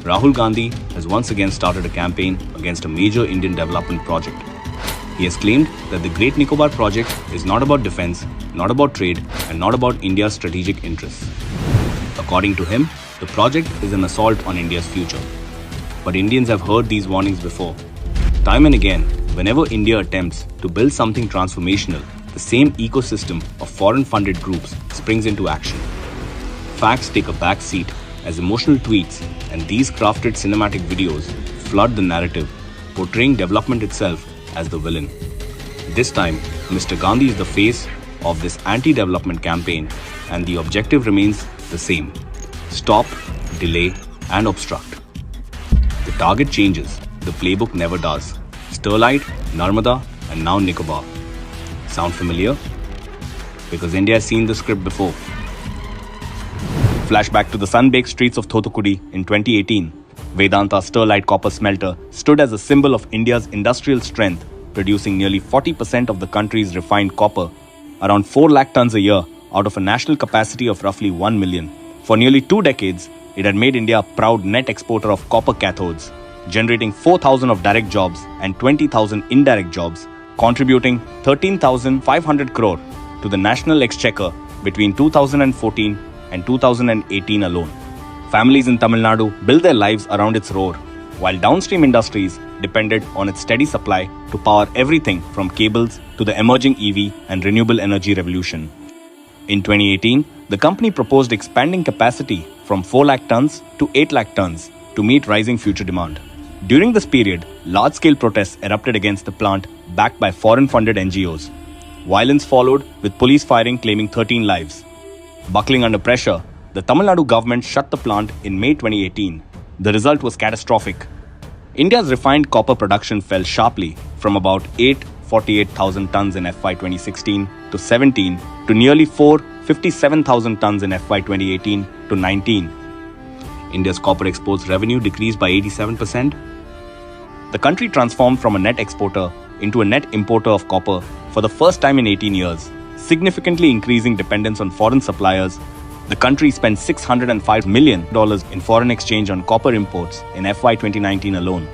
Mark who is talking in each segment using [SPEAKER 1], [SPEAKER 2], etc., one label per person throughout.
[SPEAKER 1] Rahul Gandhi has once again started a campaign against a major Indian development project. He has claimed that the Great Nicobar project is not about defense, not about trade, and not about India's strategic interests. According to him, the project is an assault on India's future. But Indians have heard these warnings before. Time and again, whenever India attempts to build something transformational, the same ecosystem of foreign-funded groups springs into action. Facts take a back seat as emotional tweets and these crafted cinematic videos flood the narrative, portraying development itself as the villain. This time, Mr. Gandhi is the face of this anti-development campaign, and the objective remains the same: stop, delay, and obstruct. The target changes, the playbook never does. Sterlite, Narmada, and now Nicobar. Sound familiar? Because India has seen the script before. Flashback to the sun-baked streets of Thoothukudi in 2018. Vedanta Sterlite copper smelter stood as a symbol of India's industrial strength, producing nearly 40% of the country's refined copper, around 4 lakh tons a year out of a national capacity of roughly 1 million. For nearly 2 decades, it had made India a proud net exporter of copper cathodes, generating 4,000 of direct jobs and 20,000 indirect jobs, contributing 13,500 crore to the national exchequer between 2014 and 2018 alone. Families in Tamil Nadu built their lives around its roar, while downstream industries depended on its steady supply to power everything from cables to the emerging EV and renewable energy revolution. In 2018, the company proposed expanding capacity from 4 lakh tons to 8 lakh tons to meet rising future demand. During this period, large-scale protests erupted against the plant backed by foreign-funded NGOs. Violence followed, with police firing claiming 13 lives. Buckling under pressure, the Tamil Nadu government shut the plant in May 2018. The result was catastrophic. India's refined copper production fell sharply from about 848,000 tons in FY 2016 to 17 to nearly 457,000 tons in FY 2018 to 19. India's copper exports revenue decreased by 87%. The country transformed from a net exporter into a net importer of copper for the first time in 18 years, significantly increasing dependence on foreign suppliers. The country spent $605 million in foreign exchange on copper imports in FY 2019 alone.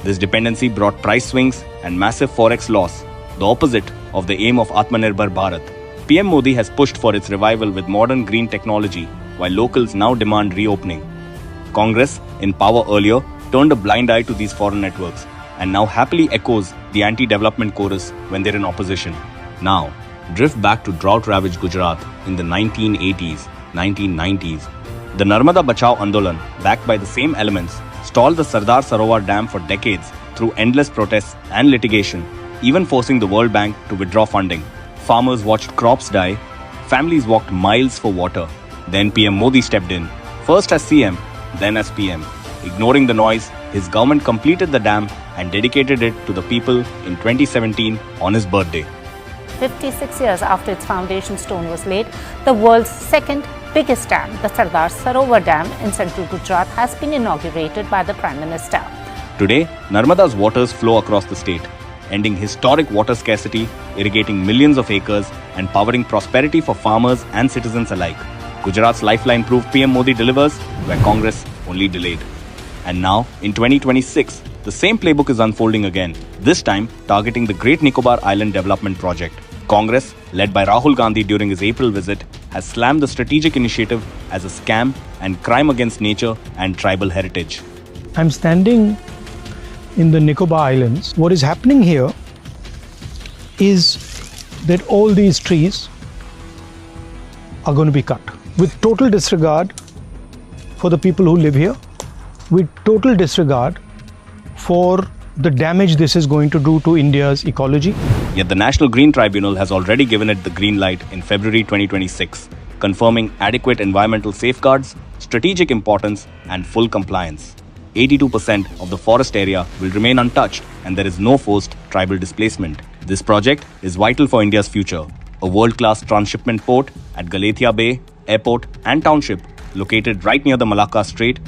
[SPEAKER 1] This dependency brought price swings and massive forex loss, the opposite of the aim of Atmanirbhar Bharat. PM Modi has pushed for its revival with modern green technology, while locals now demand reopening. Congress, in power earlier, turned a blind eye to these foreign networks and now happily echoes the anti-development chorus when they're in opposition. Now, drift back to drought-ravaged Gujarat in the 1980s, 1990s. The Narmada Bachao Andolan, backed by the same elements, stalled the Sardar Sarovar Dam for decades through endless protests and litigation, even forcing the World Bank to withdraw funding. Farmers watched crops die, families walked miles for water. Then PM Modi stepped in, first as CM, then as PM. Ignoring the noise, his government completed the dam and dedicated it to the people in 2017 on his birthday.
[SPEAKER 2] 56 years after its foundation stone was laid, the world's second biggest dam, the Sardar Sarovar Dam in central Gujarat, has been inaugurated by the Prime Minister.
[SPEAKER 1] Today, Narmada's waters flow across the state, ending historic water scarcity, irrigating millions of acres, and powering prosperity for farmers and citizens alike. Gujarat's lifeline proved PM Modi delivers where Congress only delayed. And now, in 2026, the same playbook is unfolding again, this time targeting the Great Nicobar Island Development Project. Congress, led by Rahul Gandhi during his April visit, has slammed the strategic initiative as a scam and crime against nature and tribal heritage.
[SPEAKER 3] I'm standing in the Nicobar Islands. What is happening here is that all these trees are going to be cut with total disregard for the people who live here, with total disregard for the damage this is going to do to India's ecology.
[SPEAKER 1] Yet the National Green Tribunal has already given it the green light in February 2026, confirming adequate environmental safeguards, strategic importance, and full compliance. 82% of the forest area will remain untouched, and there is no forced tribal displacement. This project is vital for India's future. A world-class transshipment port at Galathea Bay, airport, and township located right near the Malacca Strait,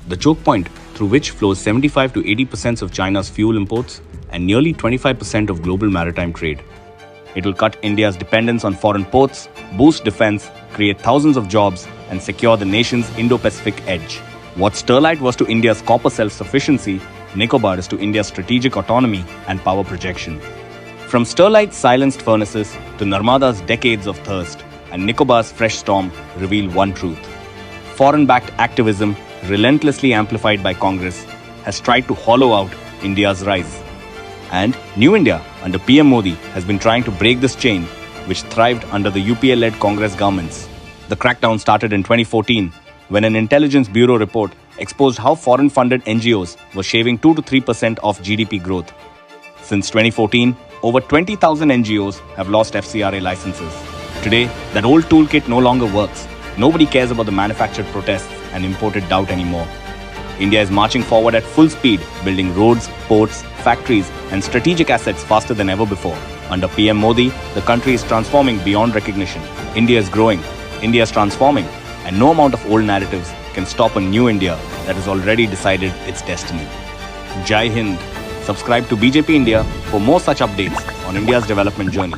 [SPEAKER 1] the choke point through which flows 75 to 80% of China's fuel imports and nearly 25% of global maritime trade. It will cut India's dependence on foreign ports, boost defense, create thousands of jobs, and secure the nation's Indo-Pacific edge. What Sterlite was to India's copper self-sufficiency, Nicobar is to India's strategic autonomy and power projection. From Sterlite's silenced furnaces to Narmada's decades of thirst, and Nicobar's fresh storm reveal one truth. Foreign-backed activism, relentlessly amplified by Congress, has tried to hollow out India's rise. And New India, under PM Modi, has been trying to break this chain, which thrived under the UPA-led Congress governments. The crackdown started in 2014, when an intelligence bureau report exposed how foreign-funded NGOs were shaving 2 to 3% of GDP growth. Since 2014, over 20,000 NGOs have lost FCRA licenses. Today, that old toolkit no longer works. Nobody cares about the manufactured protests and imported doubt anymore. India is marching forward at full speed, building roads, ports, factories, and strategic assets faster than ever before. Under PM Modi, the country is transforming beyond recognition. India is growing, India is transforming, and no amount of old narratives can stop a new India that has already decided its destiny. Jai Hind. Subscribe to BJP India for more such updates on India's development journey.